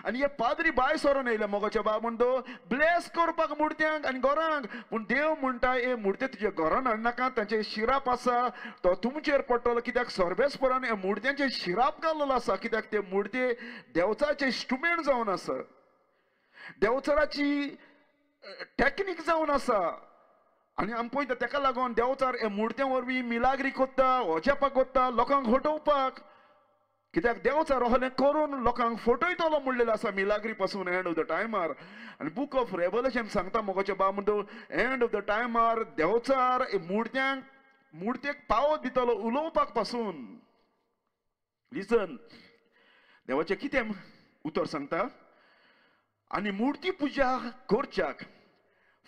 आनी हे पाद्री भायर सरून येयले मोगाचे बाब म्हणटो ब्लेस करपाक मुर्त्यांक आनी घरांक. पूण देव म्हणटा हे मुर्ते तुजे घरान हाडनाका. तांचे शिराप आसा तो तुमचेर पडटलो. कित्याक सोर्बेस्परान हे मुर्त्यांचेर शिराप घाल्लेलो आसा. कित्याक ते मुर्ते देवचाचे इंस्ट्रुमेंट जावन आसा. देवचाराची टॅक्नीक जावन आसा. आनी आमी पळयता तेका लागून देवचार हे मुर्त्या वरवीं मिलाग्री कोत्ता, ओजेपां कोत्ता, लोकांक फटोवपाक. कित्याक देवचार असलें करून लोकांक फटयतलो म्हणलेलो आसा मिलाग्री पासून एंड ऑफ द टायमार. आनी बूक ऑफ रेवलेशन सांगता मोगाचे बाब म्हणटो एंड ऑफ द टायमार देवचार मुर्तेक पावो दितलो उलोवपाक पासून. लिसन, देवाचें कितें उतर सांगता? आनी मुर्ती पुजा करच्याक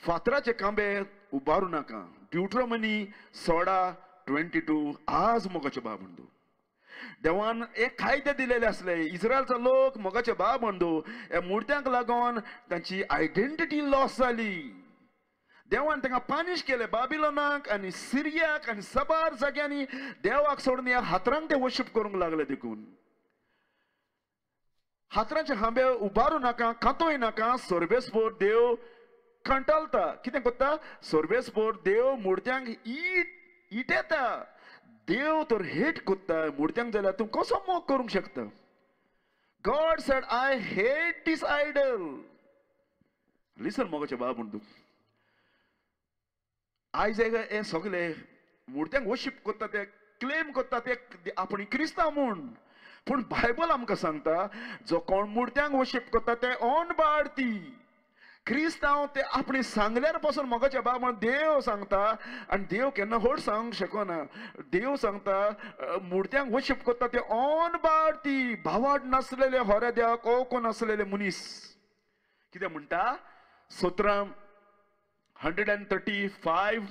फातराचे खांबे उबारू नाका. ड्युट्रोमनी 16:22. आज मोगाचे बाब म्हणटो देवान एक कायदे दिलेले असले. इस्रायलचो लोक मोगाचे बाब म्हणटो ह्या मुर्त्यांक लागून तांची आयडेंटिटी लॉस जाली. देवान तांकां पानिश केले. बाबिलोनाक आनी सिरियाक आनी साबार जाग्यांनी देवाक सोडून ह्या हातरांक ते वर्शीप करूंक लागले. देखून हातरांचे खांबे उबारू नाका, कातोय नाका. सोर्बेस्पोर देव कंटाळटा. कितें कोत्ता? सोर्बेस्पोर देव मुर्त्यांक ईट येता. देव तर हेट कोत्ता मुर्त्यांक. जाल्यार तूं कसो मोग करूंक शकता? God said I hate this idol. Listen मोगाचे बाब म्हणटू आयज हे सगळे मुर्त्यांक वर्शीप कोत्ता ते क्लेम कोत्ता ते आपणी क्रिस्तांव म्हूण. पूण बायबल आमकां सांगता जो कोण मुर्त्यांक वर्शीप कोत्ता ते ओनबाडती. क्रिस्तांव ते आपणी सांगल्यार पासून मोगाचे बाब म्हण देव सांगता. आनी देव केन्ना हट सांगूंक शकना. देव सांगता मुर्त्यांक वर्शीप कोत्ता ते ओनबाडती, भावाड नासलेले होऱ्या देवाक ओळखो नासलेले मनीस. कितें म्हणटा? 135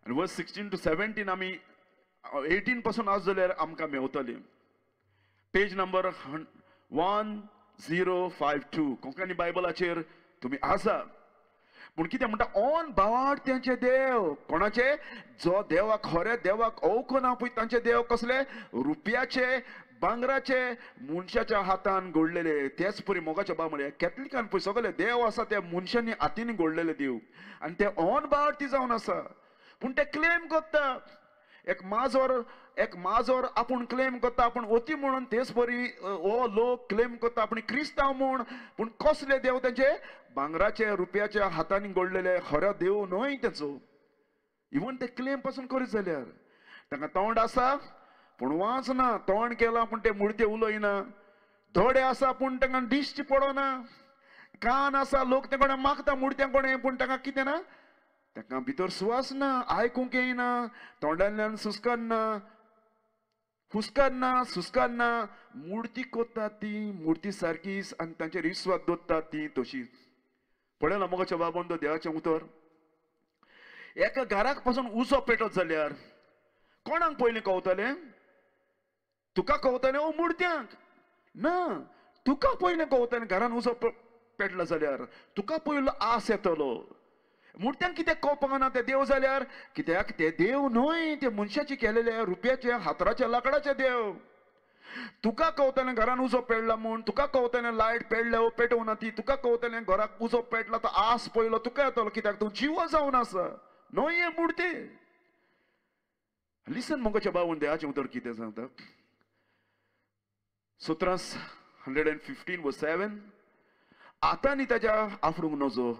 आनी वर्स 16 to 17 आमी 18 पासून आज जाल्यार आमकां मेवतली. पेज नंबर 1052 कोंकणी बायबलाचेर तुम्ही आसा. पूण कितें म्हणटा? ओन भावाड तेंचे देव. कोणाचे? जो देवाक खरे देवाक ओळखना पळय तांचे देव कसले? रुपयाचे, भांगराचे, मनशाच्या हातान घडलेले. तेच परी मोगाचे बाब म्हळ्यार कॅथलिकान पळय सगळे देव आसा ते मनशांनी हातीन घडलेले देव. आनी ते ओन भावाड ती जावन आसा. पूण ते क्लेम करता. एक माजोर आपूण क्लेम करता आपूण वती म्हणून. तेच परी हो लोक क्लेम करता आपणी क्रिस्तांव म्हूण. पूण कसले देव तेंचे? भांगराचे, रुपयाच्या हातांनी घडलेले. खरो देव न्हय तेचो. इवन ते क्लेम पासून करीत जाल्यार तांकां तोंड आसा पूण वाचना. तोंड केलां पूण ते मुर्ते उलयना. दोळे आसा पूण तांकां दिश्टी पडना. कान आसा लोक ते कोणें मागता मुर्त्यांक कोणें पूण तांकां कितें ना? तांकां भितर सुवास ना, आयकूंक येयना, तोंडांतल्यान सुस्कान्ना. मुर्ती कोत्तात ती मुर्ती सारकीच आनी तांचेर विश्वास दवरतात ती तशीच. पळयलां मोगाच्या बाबून तो देवाचें उतर. एका घराक पासून उजो पेटत जाल्यार कोणाक पयलीं कळटलें? तुका कळटलें ओ मुर्त्यांक? ना, तुका पयलीं कळटलें. घरान उजो पेटलो जाल्यार तुका पयलो आस येतलो. मुर्त्यांक कितें कळपाक ना ते देव जाल्यार? कित्याक ते देव न्हय, ते मनशाचे केलेले रुपयाचे हातराचे लाकडाचे देव. तुका कळटलें घरान उजो पेटला म्हूण. तुका कळटलें लायट पेटले वो पेटोवं ना ती. तुका कळटलें घराक उजो पेटला तो आस पयलो तुका येतलो. कित्याक तूं जिवो जावन आसा. न्हय हे मुर्ते. लिसन मोगाच्या बाबून देवाचें उतर कितें सांगता? सुत्रांस 115:7 आतां न्ही ताच्या आफडूंक नजो.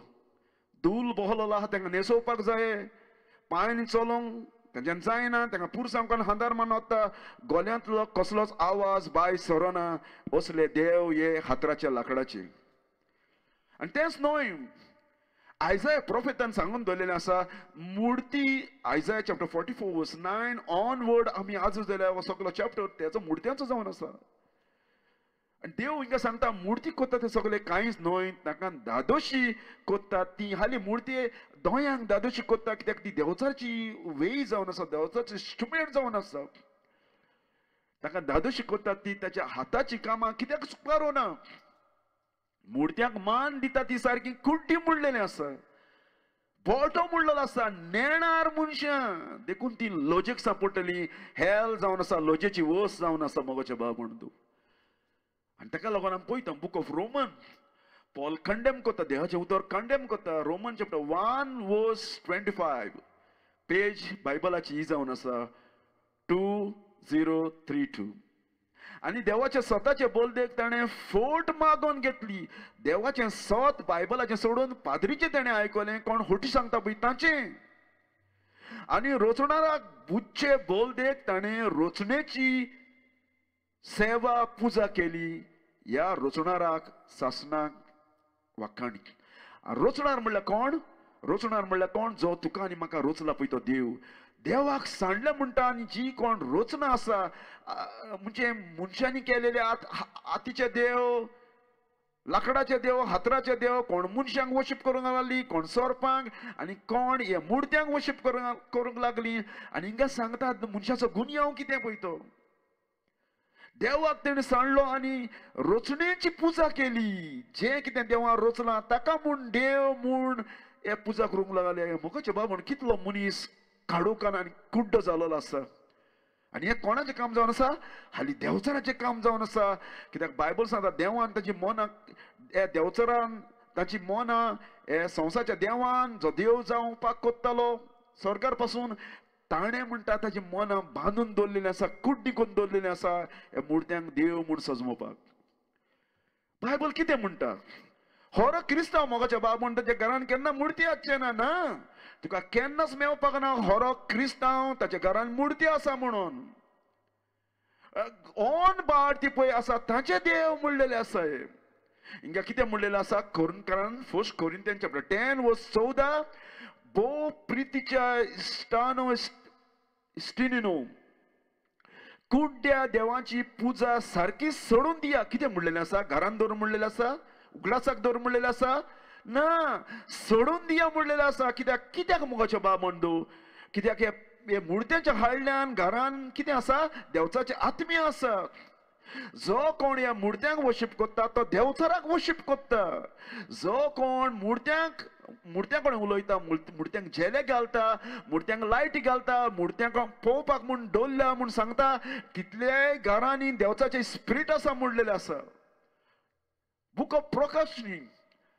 धूल बहलोलो आहा तांकां न्हेसोवपाक जाय. पांयांनी चलोवंक तांच्यान जायना. तांकां पुरसांवकान हांदार मान वता. गोल्यांतलो कसलोच आवाज भायर सरना. असले देव हे हातराच्या लाकडाचे. आनी तेंच न्हय, आयजाया प्रोफेतान सांगून दवरलेलें आसा मुर्ती. आयजाया चॅप्टर 44:9 ऑनवर्ड आमी आजूच जाल्यार हो सगलो चॅप्टर तेचो मुर्त्यांचो जावन आसा. देव हिंगा सांगता मुर्ती कोत्ता ते सगळे कांयच न्हय, ताका दादोशी कोत्ता ती हाली मुर्ती दोयांक दादोशी कोत्ता, कित्याक ती देवचाची वेई जावन आसा, देवचाची इंस्ट्रुमेंट जावन आसा. ताका दादोशी कोत्ता ती ताच्या हाताची कामां कित्याक स्वीकारो ना. मुर्त्यांक मान दिता ती सारकी कुड्डी मुडलेली आसा, बोटो मुडलेलो आसा, नेणार मनशां देखून ती लॉजीक सांपडटली, हेल जावन आसा, लॉजेची वस जावन आसा मोगाचें बाब म्हणून तूं. आनी ताका लागून आमी पळयता book of Roman Paul condemn करता, देवाचें उतर कंडेम करता. रोमन चॅप्टर 1:25 पेज बायबलाची ही जावन आसा 2032. आनी देवाचे स्वताचे बोलदेक ताणें फोट मागोवन घेतली. देवाचें स्वत बायबलाचें सोडून पाद्रीचें ताणें आयकलें, कोण होटी सांगता पळय ताचें. आनी रोचणाराक बुच्चे बोलदेक ताणें रोचणेची सेवा पुजा केली. ह्या रोचणाराक सासणाक वाखाणी. रोचणार म्हणल्यार कोण? रोचणार म्हणल्यार कोण? जो तुका आनी म्हाका रोचला पळय तो देव. देवाक सांडलें म्हणटा आनी जी कोण रोचना आसा, म्हणजे मनशांनी केलेले हातीचे देव, लाकडाचे देव, हातराचे देव, कोण मनशांक वर्शीप करूंक लागली, कोण सोरपांक, आनी कोण हे मुर्त्यांक वर्शीप करूंक लागली. आनी हिंगा सांगतात मनशाचो गुन्यांव कितें पळय तो. देवाक तेणें सांडलो आनी रोचणेची पुजा केली. जे कितें देवाक रोचलां ताका म्हूण देव म्हूण हे पुजा करूंक लागले. मोगाचे बाबा कितलो मनीस काडूकान आनी कुड्ड जालोलो आसा. आनी हें कोणाचें काम जावन आसा? हाली देवचाराचें काम जावन आसा. कित्याक बायबल सांगता देवान ताची मनां, हे देवचारान ताची मनां हे संवसाराच्या देवान जो देव जावपाक कोत्तालो स्वर्गार पासून, ताणें म्हणटा ताची मनां बांदून दवरलेलीं आसा, कुड्डी करून दवरलेलीं आसा हे मुर्त्यांक देव म्हूण सजमोवपाक. बायबल कितें म्हणटा? खरो क्रिस्तांव मोगाच्या बाब म्हणटा ताच्या घरान केन्ना मुर्ती आसचें ना. तुका केन्नाच मेवपाक ना खरो क्रिस्तांव ताच्या घरान मुर्ती आसा म्हणून. ओन बाळ ती पळय आसा ताचे देव म्हणलेले आसा. हिंगा कितें म्हणलेलें आसा? कोरिंथकारान 1 कोरिंथियन चॅप्टर 10:14 भोव प्रितीच्या इश्टिनीनो कुड्ड्या देवाची पुजा सारकी सोडून दिया. कितें म्हणलेलें आसा? घरान दवर म्हणलेलें आसा? उगडासाक दवर म्हणलेलें आसा? ना, सोडून दिया म्हणलेलें आसा. कित्याक मोगाचें बाब म्हणू? कित्याक हे मुर्त्यांच्या हाडल्यान घरान कितें आसा? देवचाचे आत्मे आसा. जो कोण ह्या मुर्त्यांक वर्शीप करता तो देवचाराक वर्शीप करता. जो कोण मुर्त्यांक उलयता, मुर्त्यांक झेले घालता, मुर्त्यांक लायटी घालता, मुर्त्यांक पळोवपाक म्हूण दवरल्या म्हूण सांगता, तितले घरांनी देवचाचे स्पिरीट आसा म्हणलेलें आसा. बुक ऑफ प्रकाशनी,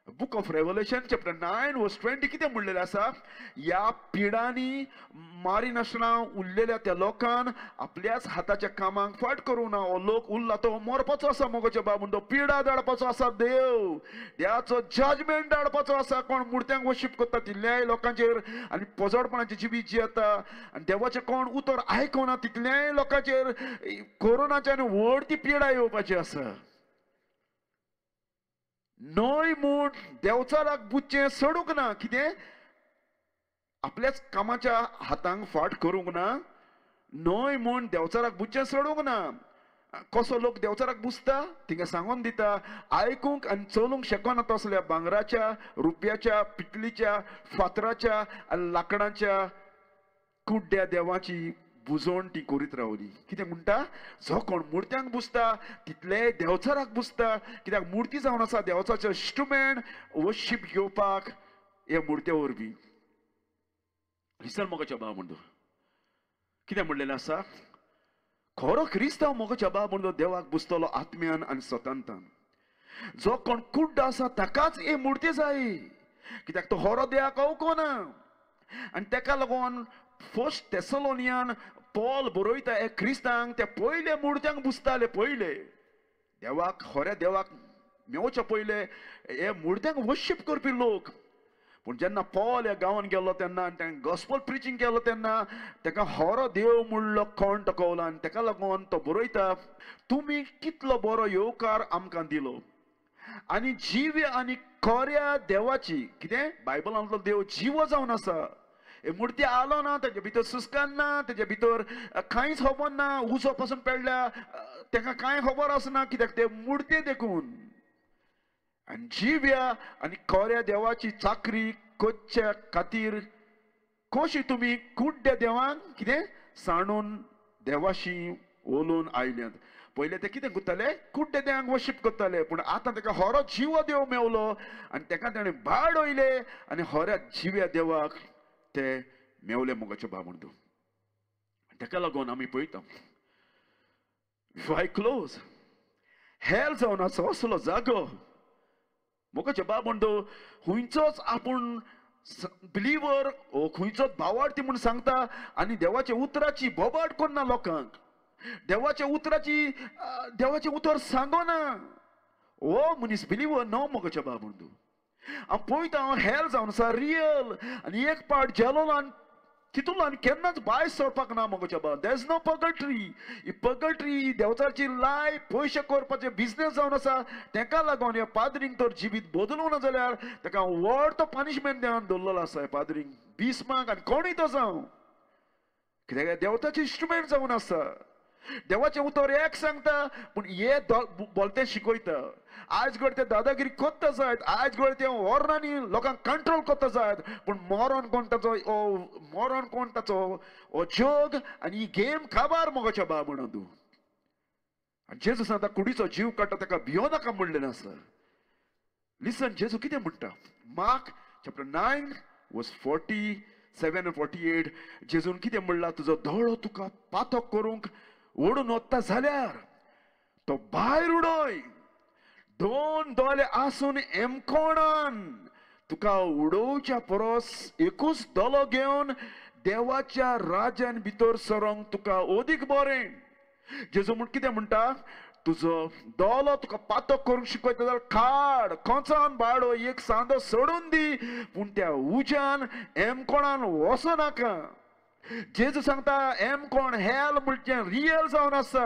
बुक ऑफ रेवलेशन चॅप्टर 9:20 कितें म्हणलेलें आसा? ह्या पिडांनी मारी नासतना उरलेल्या त्या लोकांन आपल्याच हाताच्या कामांक फाट करूं ना. हो लोक उरला तो मरपाचो आसा मोगाचें बाब म्हणून. तो पिडा धाडपाचो आसा देव. देवाचो जजमेंट धाडपाचो आसा कोण मुर्त्यांक वर्शीप करता तितल्याय लोकांचेर आनी पोजडपणाची जिवी जी येता. आनी देवाचें कोण उतर आयकना तितल्याय लोकांचेर कोरोनाच्यान व्हड ती पिडा येवपाची आसा. न्हय म्हूण देवचाराक बुच्चें सोडूंक ना. कितें? आपल्याच कामाच्या हातांक फाट करूंक ना. न्हय म्हूण देवचाराक बुच्चें सोडूंक ना. कसो लोक देवचाराक बुजता? तिंगा सांगून दिता आयकूंक आनी चलूंक शकना तसल्या भांगराच्या, रुपयाच्या, पितलीच्या, फातराच्या आनी लाकडाच्या कुड्ड्या देवाची बुजोवन ती करीत रावली. कितें म्हणटा? जो कोण मुर्त्यांक बुजता तितले देवचाराक बुजता. कित्याक मुर्ती जावन आसा देवचाचो इंस्ट्रुमेंट वर्शीप घेवपाक हे मुर्त्या वरवीं. हिसर मोगाच्या बाब म्हणटो कितें म्हणलेलें आसा? खरो क्रिस्तांव मोगाच्या बाब म्हणटो देवाक बुजतलो आत्म्यान आनी स्वतंत्रान. जो कोण कुड्ड आसा ताकाच हे मुर्ती जाय. कित्याक तो खरो देवाक अवकना. आनी ताका लागून 1 थेसलोनियन पॉल बरयता हे क्रिस्तांक ते पयले मुर्त्यांक बुजताले. पयले देवाक, खऱ्या देवाक मेवचे पयले हे मुर्त्यांक वर्शीप करपी लोक. पूण जेन्ना पॉल ह्या गांवांत गेलो तेन्ना आनी ताणें गॉस्पल प्रिचींग केलो तेन्ना ताका खरो देव म्हणलो कोण टकवलो. आनी ताका लागून तो बरयता तुमी कितलो बरो येवकार आमकां दिलो आनी जिवे आनी खऱ्या देवाची. कितें? बायबलांतलो देव जिवो जावन आसा. मूर्ती आलो ना तेजे भितर सुस्कान ना तेजे भितर कांयच खबर ना उजो पासून पेडल्या ताका कांय खबर आसना कित्याक ते मूर्ती देखून आनी जिव्या आनी खऱ्या देवाची चाकरी करच्या खातीर कशी तुमी कुड्ड्या देवांक कितें सांडून देवाशी उलोवन आयल्यात पहिले ते कितें करताले कुड्डे देवांक वर्शीप करताले पूण आतां ताका खरो जिवो देव मेवलो आनी ताका ताणें भाड वयले आनी खऱ्या जिव्या देवाक ते मेवले मोगाचे बाबंदू ताका लागून आमी पळयता व्हाय क्लोज हेल जावन आसा असलो जागो मोगाचे बाबंदू हुंयचोच आपूण बिलीवर ओ खंयचोच भावार्थी म्हूण सांगता आनी देवाच्या उतराची बोबाट करना लोकांक देवाच्या उतर सांगना ओ मनीस बिलीवर नो मोगाचे बाबंदू हांव पळयता हांव हेल जावन आसा रियल आनी एक पार्ट जेलोन तितूंतल्यान केन्नाच भायर सरपाक ना मोगाचे बाब देर इज नो पगल्ट्री ही पगल्ट्री देवचाची लाई पयशे करपाचे बिजनेस जावन आसा ताका लागून ह्या पाद्रींक तर जिवीत बदलूं ना जाल्यार ताका व्हड तो पनिशमेंट देवन दवरलेलो आसा ह्या पाद्रींक भीस्माक आनी कोणूय तो जावं कित्याक देवताचे इंस्ट्रुमेंट जावन आसा देवाचें उतर एक सांगता पूण हे बोलते शिकयता आज घड ते दादागिरी कोत्ता जायत आज घड ते वरांनी लोकांक कंट्रोल कोत्ता जायत पूण मरण कोण ताचो हो जग आनी ही गेम काबार मोगाच्या बा म्हणून तूं आनी जेजू सांगता कुडीचो जीव काडटा ताका भियो नाका म्हणलेलें आसा लिसन जेजू कितें म्हणटा मार्क चॅप्टर 9 वर्स 47 and 48 जेजून कितें म्हणलां तुजो दोळो तुका पातक करूंक ओडून वता जाल्यार तो भायर उडय दोन दोळे आसून एमकोणान तुका उडोवच्या परस एकूच दोलो घेवन देवाच्या राज्यान भितर सरोंक तुका ओदीक बरें जेजू म्हण कितें म्हणटा तुजो दोलो तुका पातक करूंक शिकयता जाल्यार काड कोचान बाडो एक सांदो सोडून दी पूण त्या उज्यान एमकोणान वचनाका जेजू सांगता एमकोण हेल म्हणचे रियल जावन आसा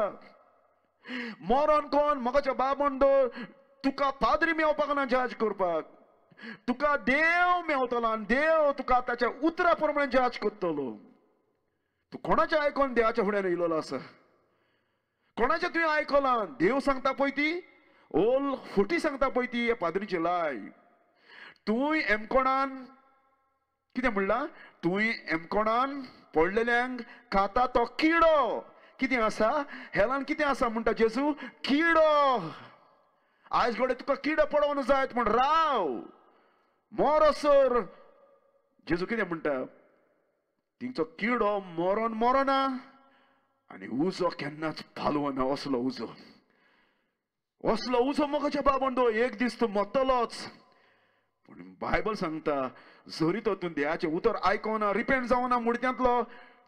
मरण कोण मोगाच्या बाबंदो तुका पाद्री मेवपाक ना जज करपाक तुका देव मेवतलो आनी देव तुका ताच्या उतरा प्रमाणे जज करतलो तूं कोणाचें आयकोन देवाच्या फुड्यान येयलेलो आसा कोणाचें तुवें आयकलां देव सांगता पळय ती ओल फुटी सांगता पळय ती हे पाद्रीची लाय तुवें एमकोणान कितें म्हणलां तुवें एमकोणान पडलेल्यांक खाता तो किडो कितें आसा हेलान कितें आसा म्हणटा जेजू किडो आज घडये तुका किडो पडोवन जायत म्हण राव मोरसर जेजू कितें म्हणटा तिंचो किडो मरना आनी उजो केन्नाच पालवना असलो उजो मोगाच्या बाबंदो एक दीस तूं मरतलोच पूण बायबल सांगता जरी तो तूं देवाचें उतर आयकोना रिपेंट जावना मुर्त्यांतलो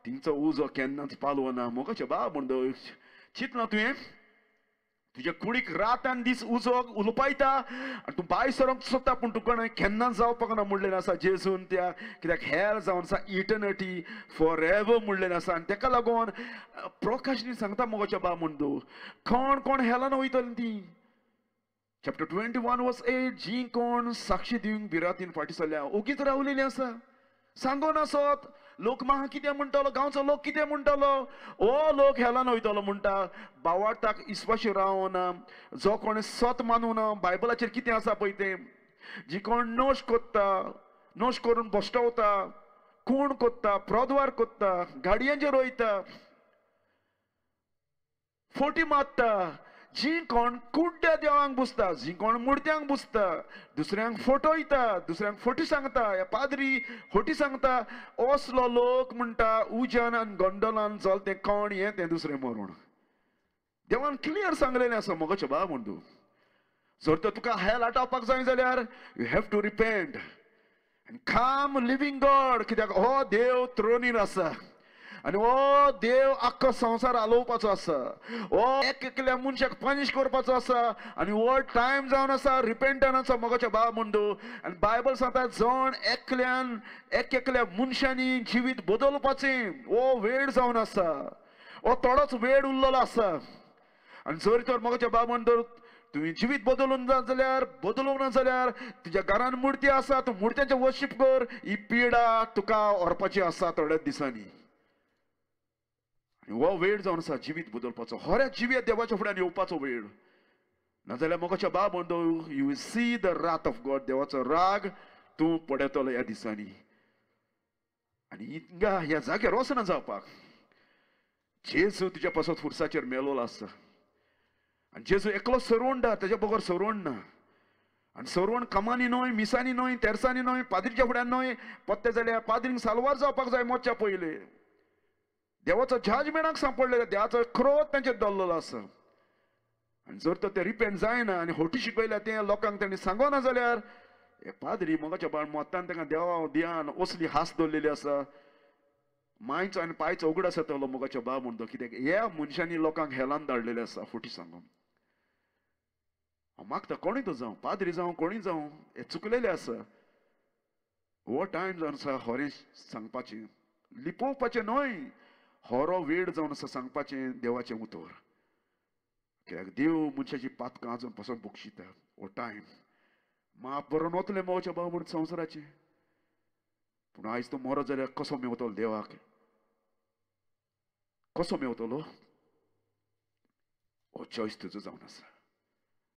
तिंचो उजो केन्नाच पालवना मोगाच्या बाबंदो चिंतलां तुवें तुज्या कुडीक रातान दीस उजो उलपायता आनी तूं भायर सरोंक सोदता पूण तुका केन्नाच जावपाक ना म्हणलेलें आसा जेजून त्या कित्याक हेल जावन आसा इटर्निटी फॉर एवर म्हणलेलें आसा आनी ताका लागून प्रकाशनी सांगता मोगाच्या बाबंदो कोण हेलान वयतलीं तीं चॅप्टर 21 वर्स 8 जी कोण साक्षी दिवंक बिरातीन फाटी सरल्या ओगीच रावलेलीं आसा सांगून आसत लोक म्हाका कितें म्हणटलो गांवचो लोक कितें म्हणटलो ओ लोक हेलान वयतलो म्हणटा भावार्थाक इस्वाशी रावना जो कोण सत मानूना बायबलाचेर कितें आसा पळय तें जी कोण नोश कोत्ता नोश करून बसटवता खूण कोत्ता प्रद्वार कोत्ता गाडयांचेर वयता फोटी मारता जी कोण कुड्ड्या देवांक बुसता जी कोण मुर्त्यांक बुसता दुसऱ्यांक फटयता दुसऱ्यांक फटी सांगता ह्या पाद्री फटी सांगता असलो लोक म्हणटा उज्यान आनी गंडोलान चलतें कोण हें तें दुसरें मरण देवान क्लियर सांगलेलें आसा मोगाचें बाबंदू जर तर तुका हेल आटावपाक जाय जाल्यार यू हॅव टू रिपेंट आनी काम लिवींग गॉड कित्याक हो देव थ्रोनीर आसा आनी हो देव आख्खो संवसार हालोवपाचो आसा हो एकल्या मनशाक पनिश करपाचो आसा आनी हो टायम जावन आसा रिपेंटनाचो मोगाच्या बाबंदू आनी बायबल सांगता जण एकल्या मनशांनी जिवीत बदलपाचें हो वेळ जावन आसा हो थोडोच वेळ उरलेलो आसा आनी जर तर मोगाच्या बाबंदू तुवें जिवीत बदलून जाल्यार बदलूंक ना जाल्यार तुज्या घरान मुर्ती आसा तूं मुर्त्यांचें वर्शीप कर. ही पिडा तुका व्हरपाची आसा थोड्याच दिसांनी. हो वेळ जावन आसा जिवीत बदलपाचो. खऱ्या जिवीत देवाच्या फुड्यान येवपाचो वेळ. नाजाल्यार मोगाच्या बाबंदो you will see the Wrath of God. देवाचो राग तूं पडयतलो ह्या दिसांनी. आनी हिंगा ह्या जाग्यार वचना जावपाक. जेजू तुज्या पासत फुरसाचेर मेलोलो आसा. आनी जेजू एकलो सरवंडा, तेज्या बगर सरवंड ना. आनी सरवंड कामांनी न्हय, मिसांनी न्हय, तेर्सांनी न्हय, पाद्रीच्या फुड्यान न्हय. पत्ते जाल्यार पाद्रींक सालवार जावपाक जाय मोच्या पयले. देवाचो जजमेंटाक सांपडलेलो, देवाचो क्रोध तांचेर दल्लोलो आसा. आनी जर तो ते रिपेंट जायना आनी खोटी शिकयल्या ते लोकांक तांणी सांगोना जाल्यार हे पाद्री मोगाच्या बाळ मोतान तांकां देवा ध्यान असली हास दवरलेली आसा. मायचो आनी पायचो उगडास येतलो मोगाच्या बाळ म्हणतो. कित्याक ह्या मनशांनी लोकांक हेलान धाडलेले आसा खोटी सांगून. हांव मागता कोणूय तो जावं, पाद्री जावं कोणूय जावं, हे चुकलेले आसा. हो टायम जावन आसा खरें सांगपाचें, लिपोवपाचें न्हय. खरो वेळ जावन आसा सांगपाचें देवाचें उतर. कित्याक देव मनशाची पातकां आजून पासून बुकशिता. हो टायम माप बरोवन वतलें मोगाच्या बाळ म्हण संवसाराचें. पूण आयज तो मरो जाल्यार कसो मेवतलो देवाक? कसो मेवतलो? हो चॉयस तुजो जावन आसा.